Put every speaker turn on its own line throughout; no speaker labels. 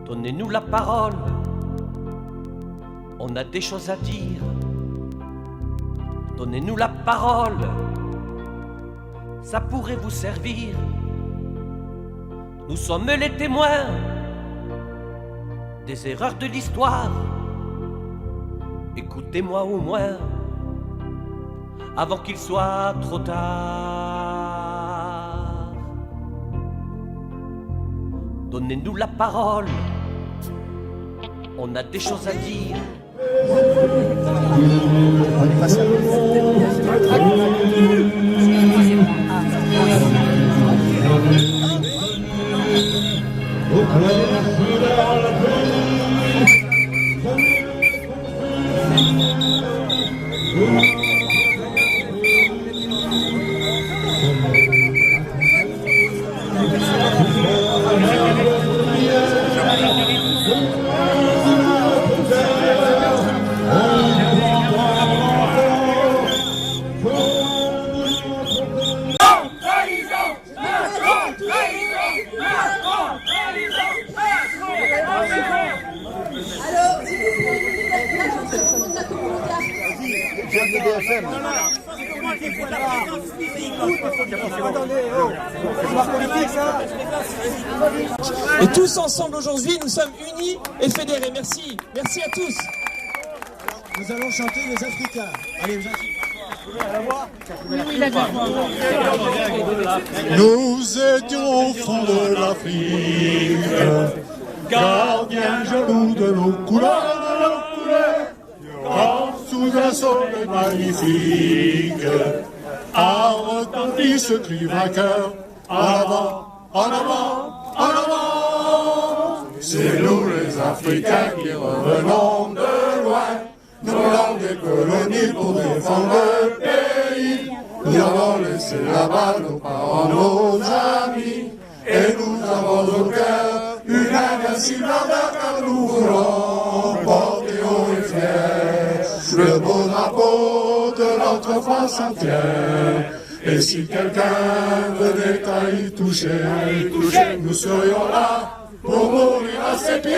Donnez-nous la parole, on a des choses à dire. Donnez-nous la parole, ça pourrait vous servir. Nous sommes les témoins des erreurs de l'histoire. Écoutez-moi au moins, avant qu'il soit trop tard. Donnez-nous la parole, on a des choses à dire.
Et tous ensemble aujourd'hui, nous sommes unis et fédérés. Merci, merci à tous.
Nous allons chanter les Africains. Allez, vous
Nous étions au fond de l'Afrique, gardiens jaloux de nos couleurs, quand sous un soleil magnifique, a retenti ce cri vainqueur, en avant, en avant, en avant. C'est nous les Africains qui revenons de loin, nos langues des colonies pour défendre le pays. Nous avons laissé là-bas nos parents, nos amis, et nous avons au cœur une invincible ardeur, car nous voulons porter haut et fier le beau drapeau de notre France entière. Et si quelqu'un venait à y toucher, nous serions là pour mourir à ses pieds,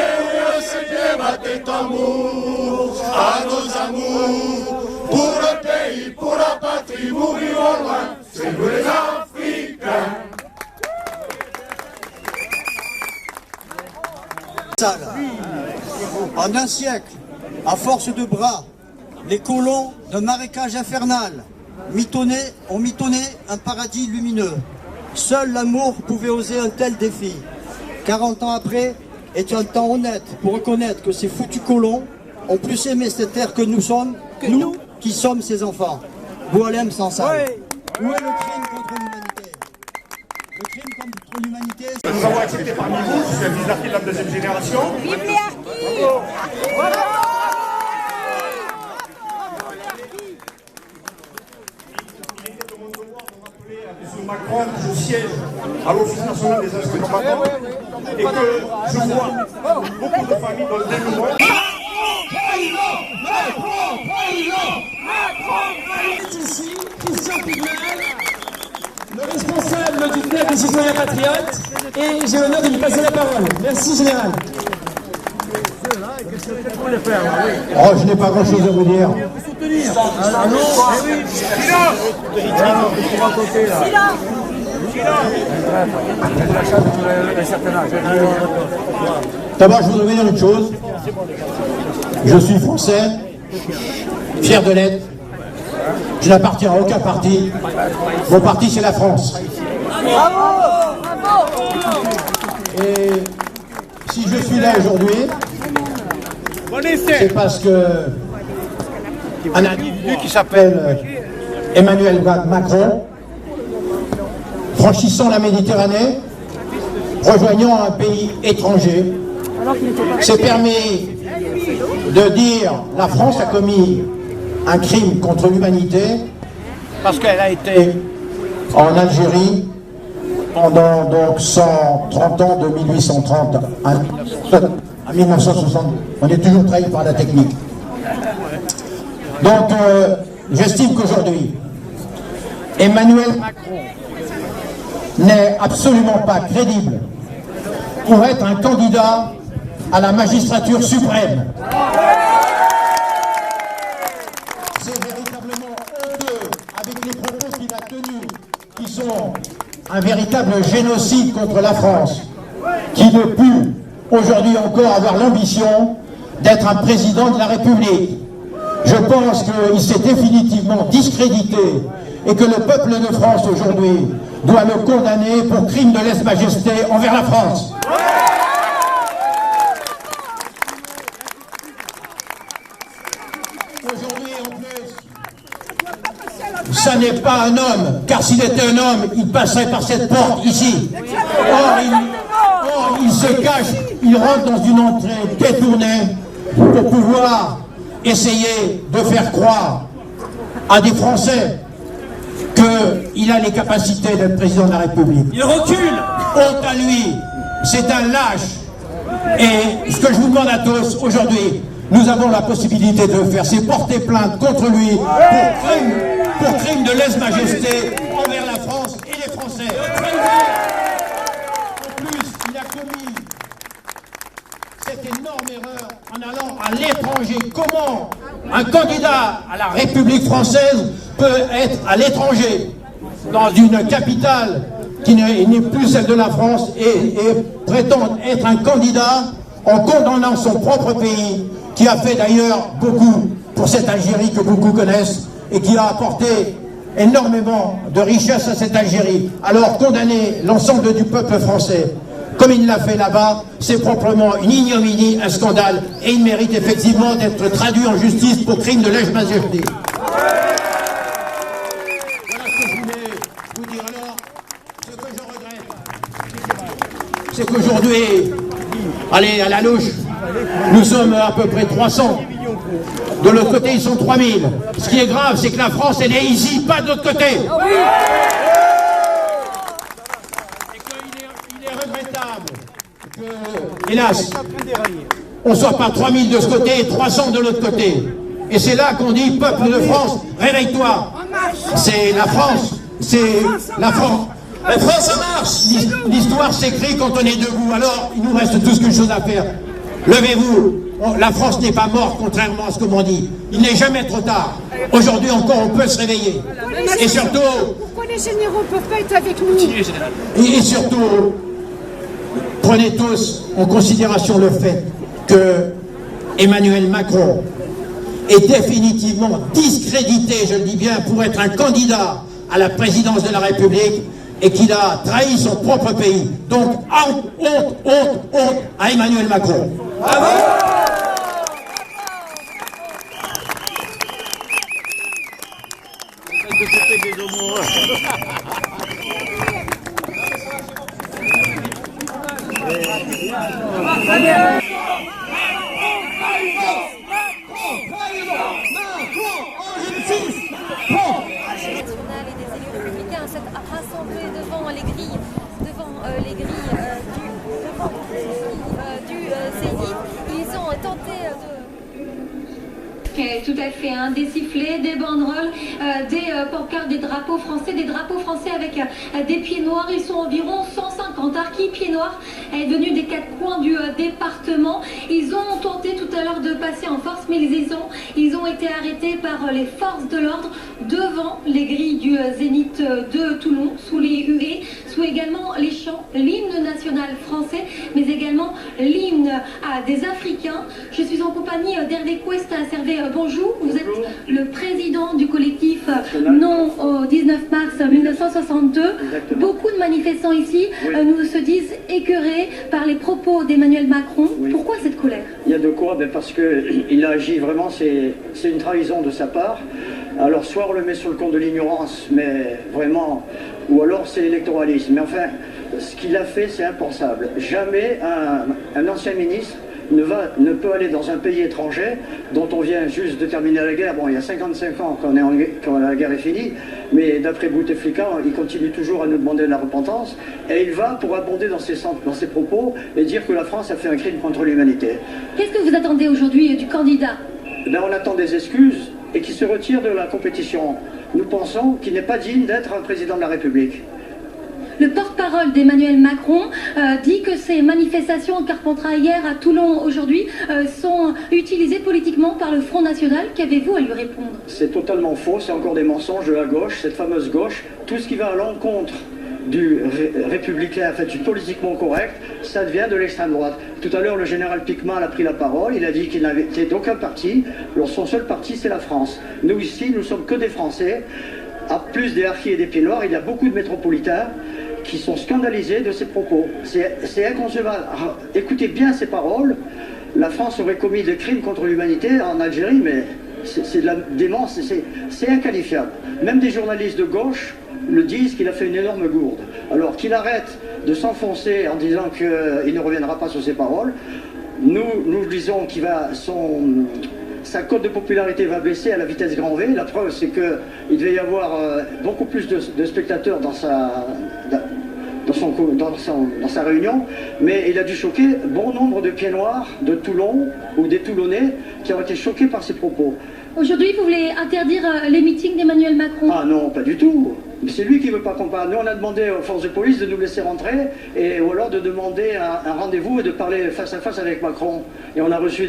battre tambour à nos amours, pour le pays, pour la patrie, mourir au loin, c'est nous les Africains.
En un siècle, à force de bras, les colons d'un marécage infernal ont mitonné un paradis lumineux. Seul l'amour pouvait oser un tel défi. 40 ans après, est un temps honnête pour reconnaître que ces foutus colons ont plus aimé cette terre que nous sommes, nous qui sommes ses enfants. Boualem Sansal. Ouais. Où est le crime contre l'humanité? Le crime contre l'humanité, c'est...
Nous avons accepté parmi vous, je suis un fils d'Arki de la deuxième génération.
Vive les Harkis! Voilà.
Macron, je siège à l'Office national des inscrits combattants et que je vois beaucoup de familles dans le dénouement.
Ici, Christian Pigmel, le responsable du club des citoyens patriotes, et j'ai l'honneur de lui passer la parole. Merci, Général.
Oh, je n'ai pas grand-chose à vous dire. D'abord, je voudrais vous dire une chose. Je suis français, fier de l'être. Je n'appartiens à aucun parti. Mon parti, c'est la France. Et si je suis là aujourd'hui, c'est parce que un individu qui s'appelle Emmanuel Macron, franchissant la Méditerranée, rejoignant un pays étranger, s'est permis de dire la France a commis un crime contre l'humanité parce qu'elle a été en Algérie pendant donc 130 ans, de 1830 à 1960. On est toujours trahi par la technique. Donc, j'estime qu'aujourd'hui, Emmanuel Macron n'est absolument pas crédible pour être un candidat
à la magistrature suprême. C'est véritablement honteux avec les propos qu'il a tenus, qui sont un véritable génocide contre la France, qui ne peut aujourd'hui encore avoir l'ambition d'être un président de la République. Je pense qu'il s'est définitivement discrédité et que le peuple de France aujourd'hui doit le condamner pour crime de lèse-majesté envers la France. Aujourd'hui, en plus, ça n'est pas un homme, car s'il était un homme, il passerait par cette porte ici. Or, il se cache, il rentre dans une entrée détournée pour pouvoir essayer de faire croire à des Français qu'il a les capacités d'être président de la République.
Il recule.
Honte à lui, c'est un lâche. Et ce que je vous demande à tous aujourd'hui, nous avons la possibilité de le faire, c'est porter plainte contre lui pour crime de lèse-majesté envers la France et les Français. En plus, il a commis cette énorme erreur en allant à l'étranger. Comment un candidat à la République française peut être à l'étranger, dans une capitale qui n'est plus celle de la France, et prétendre être un candidat en condamnant son propre pays, qui a fait d'ailleurs beaucoup pour cette Algérie que beaucoup connaissent et qui a apporté énormément de richesse à cette Algérie. Alors condamner l'ensemble du peuple français comme il l'a fait là-bas, c'est proprement une ignominie, un scandale, et il mérite effectivement d'être traduit en justice pour crime de lèse-majesté. Voilà ce que je voulais vous dire. Alors, ce que je regrette, c'est qu'aujourd'hui, allez, à la louche, nous sommes à peu près 300. De l'autre côté, ils sont 3000. Ce qui est grave, c'est que la France, elle est ici, pas de l'autre côté. Hélas, on ne soit pas 3000 de ce côté et 300 de l'autre côté. Et c'est là qu'on dit, peuple de France, réveille-toi. C'est la France, c'est la France. La France, ça marche. L'histoire s'écrit quand on est debout. Alors, il nous reste tous qu'une chose à faire. Levez-vous. La France n'est pas morte, contrairement à ce que l'on dit. Il n'est jamais trop tard. Aujourd'hui encore, on peut se réveiller. Et surtout...
Pourquoi les généraux ne peuvent pas être avec nous?
Et surtout... Prenez tous en considération le fait que Emmanuel Macron est définitivement discrédité, je le dis bien, pour être un candidat à la présidence de la République et qu'il a trahi son propre pays. Donc, honte à Emmanuel Macron. Bravo!
Rassemblés devant les grilles du Zénith. Ils ont tenté de...
Tout à fait, hein, des sifflets, des banderoles, des pancartes, des drapeaux français avec des pieds noirs. Ils sont environ 150. Arki Pieds Noirs est venu des quatre coins du département. Ils ont tenté tout à l'heure de passer en force, mais ils ont été arrêtés par les forces de l'ordre devant les grilles du Zénith de Toulon, sous les huées, sous également les chants, l'hymne national français, mais également l'hymne des Africains. Je suis en compagnie d'Hervé Cuesta. Hervé, bonjour. Vous êtes le président du collectif Non au 19 mars 1962. Exactement. Beaucoup de manifestants ici nous se disent écœurés par les propos d'Emmanuel Macron. Oui. Pourquoi cette colère?
Il y a de quoi, parce qu'il a agi vraiment, c'est une trahison de sa part. Alors soit on le met sur le compte de l'ignorance, mais vraiment, ou alors c'est l'électoralisme. Mais enfin, ce qu'il a fait, c'est impensable. Jamais un ancien ministre ne peut aller dans un pays étranger dont on vient juste de terminer la guerre. Bon, il y a 55 ans quand la guerre est finie, mais d'après Bouteflika, il continue toujours à nous demander de la repentance, et il va pour abonder dans ses propos et dire que la France a fait un crime contre l'humanité.
Qu'est-ce que vous attendez aujourd'hui du candidat?
On attend des excuses et qu'il se retire de la compétition. Nous pensons qu'il n'est pas digne d'être un président de la République.
Le porte-parole d'Emmanuel Macron dit que ces manifestations en Carpentras hier, à Toulon aujourd'hui, sont utilisées politiquement par le Front National. Qu'avez-vous à lui répondre?
C'est totalement faux, c'est encore des mensonges de la gauche, cette fameuse gauche. Tout ce qui va à l'encontre du républicain, en fait, du politiquement correct, ça devient de l'extrême droite. Tout à l'heure, le général Piquemal a pris la parole, il a dit qu'il n'avait été d'aucun parti, son seul parti c'est la France. Nous ici, nous sommes que des Français, à plus des harkis et des pieds noirs, il y a beaucoup de métropolitains qui sont scandalisés de ces propos. C'est inconcevable. Écoutez bien ces paroles, la France aurait commis des crimes contre l'humanité en Algérie, mais c'est de la démence, c'est inqualifiable. Même des journalistes de gauche le disent qu'il a fait une énorme gourde. Alors qu'il arrête de s'enfoncer en disant qu'il ne reviendra pas sur ses paroles, nous disons qu'il va sa cote de popularité va baisser à la vitesse grand V. La preuve, c'est qu'il devait y avoir beaucoup plus de spectateurs dans sa réunion, mais il a dû choquer bon nombre de pieds noirs de Toulon ou des Toulonnais qui ont été choqués par ses propos.
Aujourd'hui, vous voulez interdire les meetings d'Emmanuel Macron?
Ah non, pas du tout. C'est lui qui ne veut pas qu'on parle. Nous, on a demandé aux forces de police de nous laisser rentrer, ou alors de demander un rendez-vous et de parler face à face avec Macron. Et on a reçu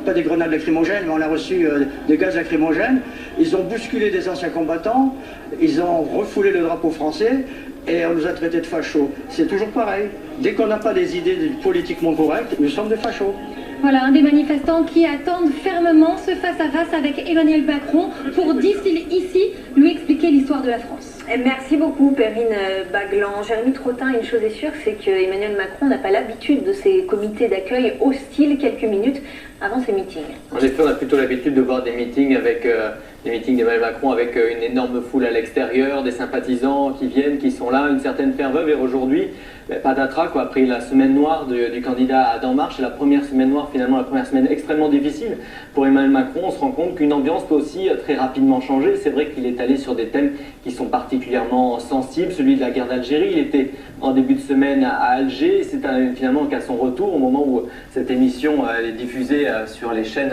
pas des grenades lacrymogènes, mais on a reçu des gaz lacrymogènes. Ils ont bousculé des anciens combattants, ils ont refoulé le drapeau français, et on nous a traités de fachos. C'est toujours pareil. Dès qu'on n'a pas des idées politiquement correctes, nous sommes des fachos.
Voilà, un des manifestants qui attendent fermement ce face-à-face avec Emmanuel Macron pour, dit-il ici, lui expliquer l'histoire de la France.
Merci beaucoup, Perrine Baglan. Jérémy Trottin, une chose est sûre, c'est qu'Emmanuel Macron n'a pas l'habitude de ces comités d'accueil hostiles quelques minutes avant ses meetings.
En effet, on a plutôt l'habitude de voir des meetings d'Emmanuel Macron avec une énorme foule à l'extérieur, des sympathisants qui viennent, qui sont là, une certaine ferveur. Et aujourd'hui, patatras, quoi, après la semaine noire du candidat Adam Marche, la première semaine noire, finalement la première semaine extrêmement difficile pour Emmanuel Macron, on se rend compte qu'une ambiance peut aussi très rapidement changer. C'est vrai qu'il est allé sur des thèmes qui sont particulièrement sensibles, celui de la guerre d'Algérie. Il était en début de semaine à Alger. C'est finalement qu'à son retour, au moment où cette émission est diffusée sur la chaîne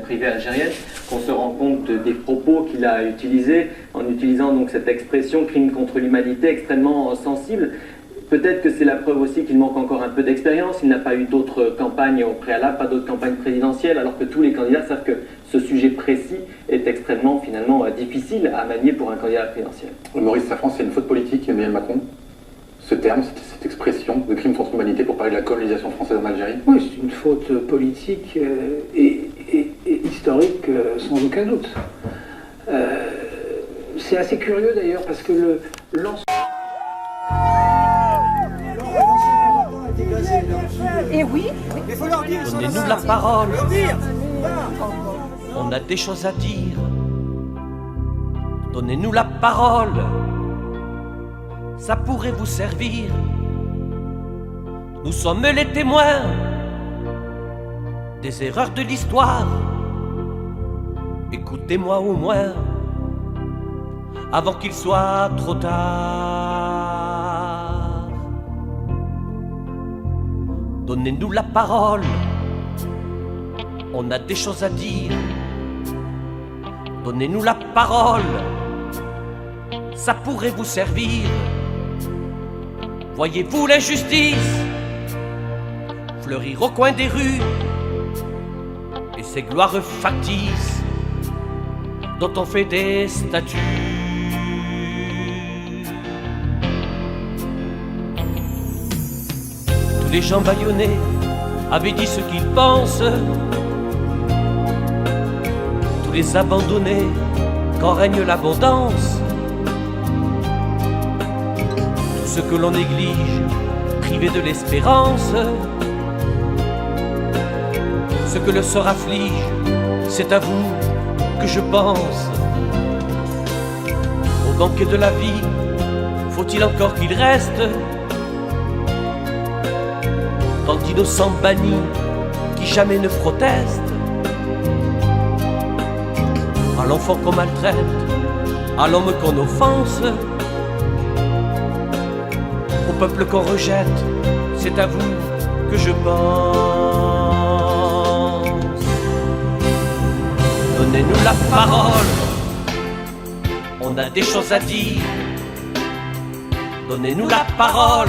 privée algérienne, qu'on se rend compte des propos qu'il a utilisés, en utilisant donc cette expression crime contre l'humanité extrêmement sensible. Peut-être que c'est la preuve aussi qu'il manque encore un peu d'expérience. Il n'a pas eu d'autres campagnes au préalable, pas d'autres campagnes présidentielles, alors que tous les candidats savent que ce sujet précis est extrêmement finalement difficile à manier pour un candidat présidentiel.
Maurice Safran, c'est une faute politique, Emmanuel Macron, ce terme, cette expression de crime contre l'humanité pour parler de la colonisation française en Algérie?
Oui, c'est une faute politique et historique sans aucun doute. C'est assez curieux d'ailleurs parce que l'ensemble...
Et oui,
il faut leur dire. Donnez-nous la parole. On a des choses à dire. Donnez-nous la parole. Ça pourrait vous servir. Nous sommes les témoins des erreurs de l'histoire. Écoutez-moi au moins avant qu'il soit trop tard. Donnez-nous la parole. On a des choses à dire. Donnez-nous la parole. Ça pourrait vous servir. Voyez-vous l'injustice fleurir au coin des rues et ces gloires factices dont on fait des statues. Tous les gens bâillonnés avaient dit ce qu'ils pensent. Tous les abandonnés quand règne l'abondance. Tout ce que l'on néglige, privé de l'espérance. Ce que le sort afflige, c'est à vous que je pense. Au banquet de la vie, faut-il encore qu'il reste tant d'innocents bannis qui jamais ne protestent? À l'enfant qu'on maltraite, à l'homme qu'on offense, au peuple qu'on rejette, c'est à vous que je pense. Donnez-nous la parole, on a des choses à dire. Donnez-nous la parole,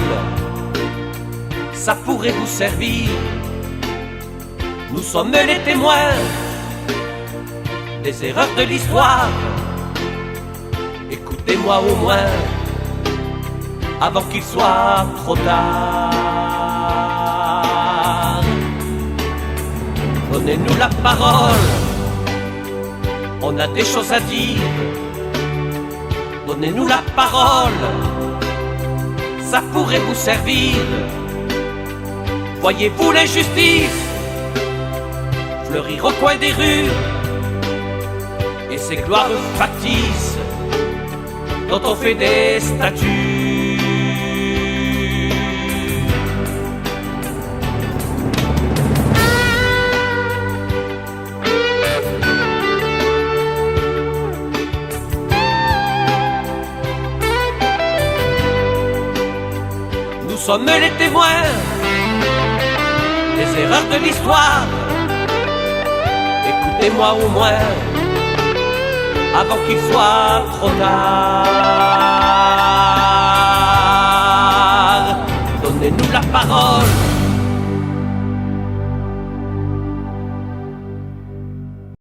ça pourrait vous servir. Nous sommes les témoins des erreurs de l'histoire. Écoutez-moi au moins avant qu'il soit trop tard. Donnez-nous la parole, on a des choses à dire. Donnez-nous la parole, ça pourrait vous servir. Voyez-vous l'injustice fleurir au coin des rues et ces gloires factices dont on fait des statues. Nous sommes les témoins des erreurs de l'histoire. Écoutez-moi au moins avant qu'il soit trop tard.